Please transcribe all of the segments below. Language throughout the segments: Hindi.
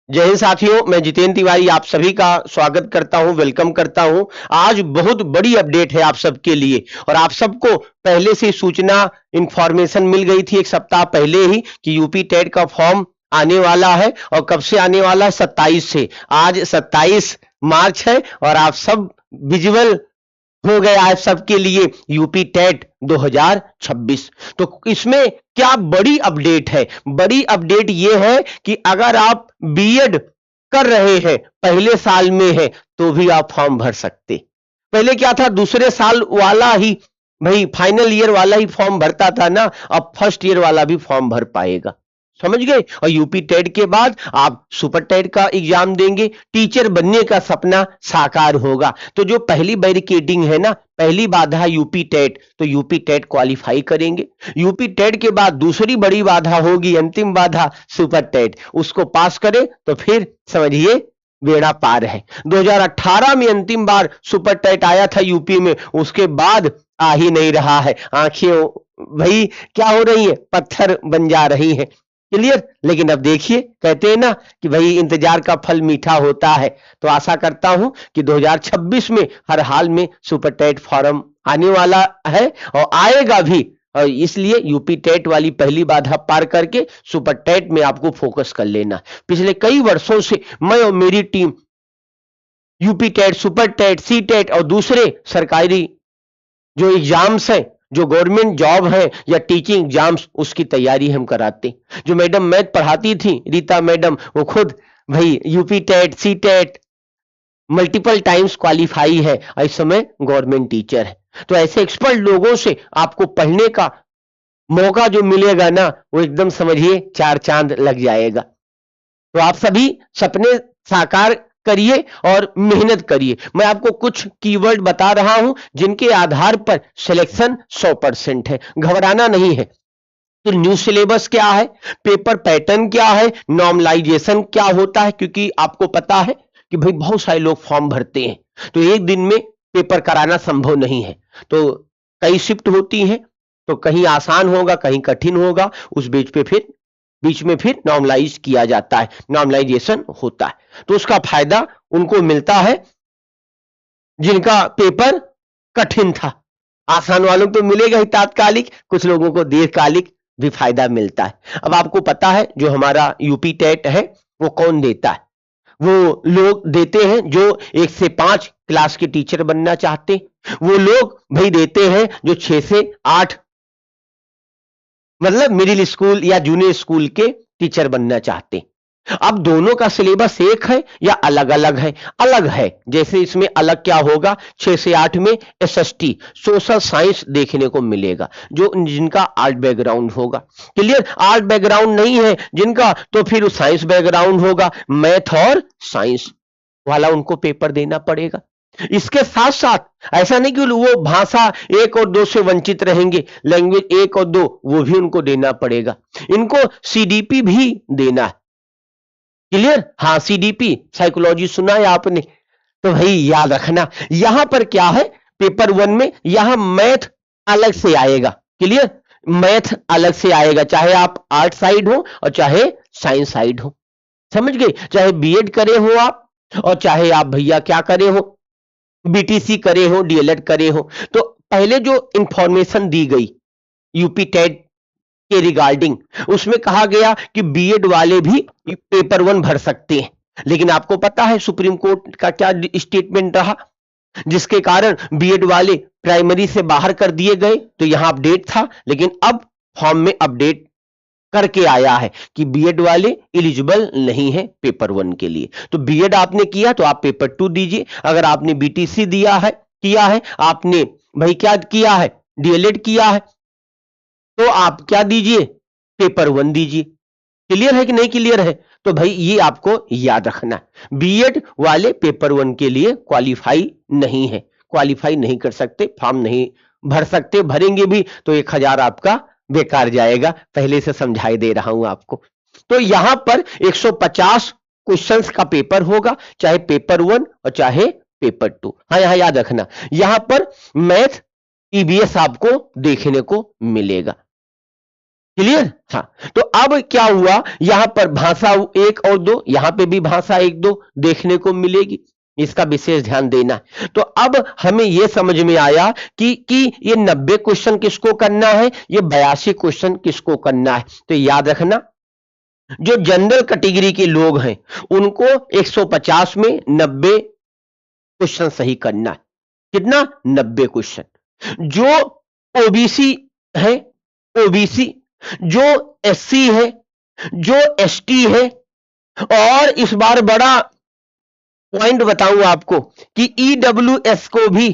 जय हिंद साथियों, मैं जितेंद्र तिवारी आप सभी का स्वागत करता हूं, वेलकम करता हूं। आज बहुत बड़ी अपडेट है आप सबके लिए और आप सबको पहले से सूचना इंफॉर्मेशन मिल गई थी एक सप्ताह पहले ही कि यूपी टेट का फॉर्म आने वाला है। और कब से आने वाला है? 27 से। आज 27 मार्च है और आप सब विजुअल हो गया है सबके लिए यूपी टेट 2026। तो इसमें क्या बड़ी अपडेट है? बड़ी अपडेट यह है कि अगर आप बीएड कर रहे हैं, पहले साल में है, तो भी आप फॉर्म भर सकते। पहले क्या था, दूसरे साल वाला ही, भाई फाइनल ईयर वाला ही फॉर्म भरता था ना, अब फर्स्ट ईयर वाला भी फॉर्म भर पाएगा। समझ गए? और यूपी टेट के बाद आप सुपर टेट का एग्जाम देंगे, टीचर बनने का सपना साकार होगा। तो जो पहली बैरिकेडिंग है ना, पहली बाधा यूपी टेट, तो यूपी टेट क्वालिफाई करेंगे। यूपी टेट के बाद दूसरी बड़ी बाधा होगी, अंतिम बाधा सुपर टेट, उसको पास करें तो फिर समझिए बेड़ा पार है। 2018 में अंतिम बार सुपर टेट आया था यूपी में, उसके बाद आ ही नहीं रहा है। आंखें भाई क्या हो रही है, पत्थर बन जा रही हैं। क्लियर? लेकिन अब देखिए, कहते हैं ना कि भाई इंतजार का फल मीठा होता है। तो आशा करता हूं कि 2026 में हर हाल में सुपर टेट फॉर्म आने वाला है और आएगा भी। और इसलिए यूपी टेट वाली पहली बाधा पार करके सुपर टेट में आपको फोकस कर लेना। पिछले कई वर्षों से मैं और मेरी team UP TET, super TET, C TET और दूसरे सरकारी जो एग्जाम्स हैं, जो गवर्नमेंट जॉब है या टीचिंग एग्जाम्स, उसकी तैयारी हम कराते। जो मैडम मैथ पढ़ाती थी, रीता मैडम, वो खुद भाई UP TET, C TET multiple times qualify है और इस समय गवर्नमेंट टीचर है। तो ऐसे एक्सपर्ट लोगों से आपको पढ़ने का मौका जो मिलेगा ना, वो एकदम समझिए चार चांद लग जाएगा। तो आप सभी सपने साकार करिए और मेहनत करिए। मैं आपको कुछ कीवर्ड बता रहा हूं जिनके आधार पर सिलेक्शन 100% है, घबराना नहीं है। तो न्यू सिलेबस क्या है, पेपर पैटर्न क्या है, नॉर्मलाइजेशन क्या होता है, क्योंकि आपको पता है कि भाई बहुत सारे लोग फॉर्म भरते हैं, तो एक दिन में पेपर कराना संभव नहीं है। तो कई शिफ्ट होती हैं, तो कहीं आसान होगा, कहीं कठिन होगा, उस बीच में फिर नॉर्मलाइज किया जाता है, नॉर्मलाइजेशन होता है। तो उसका फायदा उनको मिलता है जिनका पेपर कठिन था। आसान वालों को तो मिलेगा ही तात्कालिक, कुछ लोगों को दीर्घकालिक भी फायदा मिलता है। अब आपको पता है जो हमारा यूपी टेट है वो कौन देता है? वो लोग देते हैं जो 1 से 5 क्लास के टीचर बनना चाहते हैं। वो लोग भाई देते हैं जो 6 से 8 मतलब मिडिल स्कूल या जूनियर स्कूल के टीचर बनना चाहते हैं। अब दोनों का सिलेबस एक है या अलग अलग है? अलग है। जैसे इसमें अलग क्या होगा, 6 से 8 में एसएसटी सोशल साइंस देखने को मिलेगा, जो जिनका आर्ट बैकग्राउंड होगा। क्लियर? आर्ट बैकग्राउंड नहीं है जिनका, तो फिर साइंस बैकग्राउंड होगा, मैथ और साइंस वाला उनको पेपर देना पड़ेगा। इसके साथ साथ ऐसा नहीं कि वो भाषा 1 और 2 से वंचित रहेंगे, लैंग्वेज 1 और 2 वो भी उनको देना पड़ेगा। इनको सीडीपी भी देना है। क्लियर? हाँ, सीडीपी साइकोलॉजी सुना है आपने, तो भाई याद रखना। यहां पर क्या है, पेपर 1 में यहां मैथ अलग से आएगा। क्लियर? मैथ अलग से आएगा, चाहे आप आर्ट साइड हो और चाहे साइंस साइड हो। समझ गए? चाहे बीएड करे हो आप और चाहे आप भैया क्या करे हो, बीटीसी करे हो, डीएलएड करे हो। तो पहले जो इंफॉर्मेशन दी गई यूपी टेट के रिगार्डिंग, उसमें कहा गया कि बीएड वाले भी पेपर 1 भर सकते हैं। लेकिन आपको पता है सुप्रीम कोर्ट का क्या स्टेटमेंट रहा, जिसके कारण बीएड वाले प्राइमरी से बाहर कर दिए गए। तो यहां अपडेट था, लेकिन अब फॉर्म में अपडेट करके आया है कि बीएड वाले एलिजिबल नहीं है पेपर 1 के लिए। तो बीएड आपने किया तो आप पेपर 2 दीजिए। अगर आपने बीटीसी किया है, आपने भाई क्या किया है, डीएलएड किया है, तो आप क्या दीजिए, पेपर 1 दीजिए। क्लियर है कि नहीं क्लियर है? तो भाई ये आपको याद रखना है, बीएड वाले पेपर 1 के लिए क्वालिफाई नहीं है, क्वालिफाई नहीं कर सकते, फॉर्म नहीं भर सकते। भरेंगे भी तो 1000 आपका बेकार जाएगा, पहले से समझाई दे रहा हूं आपको। तो यहां पर 150 क्वेश्चंस का पेपर होगा, चाहे पेपर 1 और चाहे पेपर 2। हाँ, यहां याद रखना, यहां पर मैथ ईबीएस आपको देखने को मिलेगा। क्लियर। हाँ, तो अब क्या हुआ, यहां पर भाषा 1 और 2, यहां पे भी भाषा 1 2 देखने को मिलेगी, इसका विशेष ध्यान देना है। तो अब हमें यह समझ में आया कि ये 90 क्वेश्चन किसको करना है, ये 82 क्वेश्चन किसको करना है। तो याद रखना, जो जनरल कैटेगरी के लोग हैं उनको 150 में 90 क्वेश्चन सही करना है। कितना? 90 क्वेश्चन। जो ओबीसी है, ओबीसी, जो एससी है, जो एसटी है, और इस बार बड़ा पॉइंट बताऊं आपको कि ईडब्ल्यूएस को भी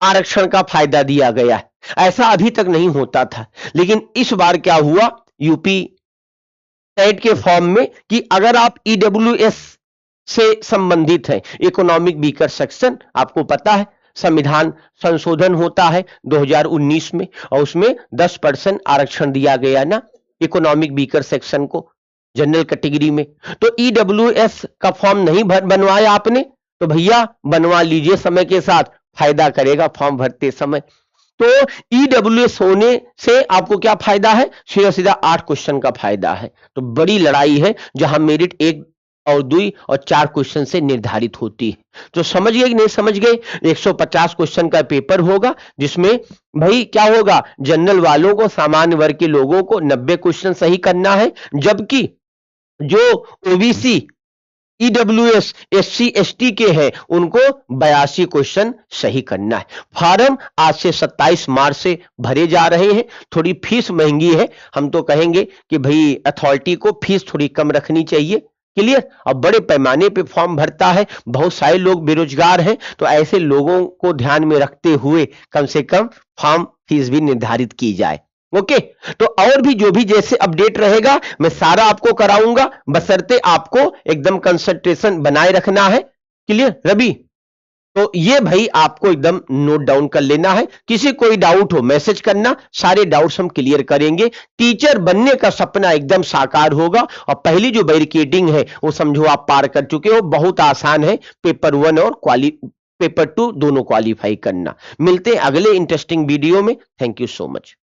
आरक्षण का फायदा दिया गया है। ऐसा अभी तक नहीं होता था, लेकिन इस बार क्या हुआ, यूपी टेट के फॉर्म में, कि अगर आप ईडब्ल्यूएस से संबंधित हैं, इकोनॉमिक वीकर सेक्शन, आपको पता है संविधान संशोधन होता है 2019 में, और उसमें 10% आरक्षण दिया गया ना इकोनॉमिक वीकर सेक्शन को, जनरल कैटेगरी में। तो ईडब्ल्यूएस का फॉर्म नहीं बनवाया आपने, तो भैया बनवा लीजिए, समय के साथ फायदा करेगा फॉर्म भरते समय। तो ईडब्ल्यूएस होने से आपको क्या फायदा है, सीधा सीधा 8 क्वेश्चन का फायदा है। तो बड़ी लड़ाई है, जहां मेरिट 1 और 2 और 4 क्वेश्चन से निर्धारित होती है। तो समझ गए कि नहीं समझ गए? 150 क्वेश्चन का पेपर होगा, जिसमें भाई क्या होगा, जनरल वालों को, सामान्य वर्ग के लोगों को 90 क्वेश्चन सही करना है, जबकि जो ओबीसी, ईडब्ल्यूएस, एससी एसटी के हैं उनको 82 क्वेश्चन सही करना है। फॉर्म आज से 27 मार्च से भरे जा रहे हैं। थोड़ी फीस महंगी है, हम तो कहेंगे कि भाई अथॉरिटी को फीस थोड़ी कम रखनी चाहिए। क्लियर। अब बड़े पैमाने पे फॉर्म भरता है, बहुत सारे लोग बेरोजगार हैं, तो ऐसे लोगों को ध्यान में रखते हुए कम से कम फॉर्म फीस भी निर्धारित की जाए। ओके। तो और भी जो भी जैसे अपडेट रहेगा मैं सारा आपको कराऊंगा, बशर्ते आपको एकदम कंसंट्रेशन बनाए रखना है। क्लियर रवि? तो ये भाई आपको एकदम नोट डाउन कर लेना है। किसी कोई डाउट हो मैसेज करना, सारे डाउट्स हम क्लियर करेंगे। टीचर बनने का सपना एकदम साकार होगा, और पहली जो बैरिकेडिंग है वो समझो आप पार कर चुके हो। बहुत आसान है, पेपर 1 और पेपर 2 दोनों क्वालिफाई करना। मिलते हैं अगले इंटरेस्टिंग वीडियो में। Thank you so much.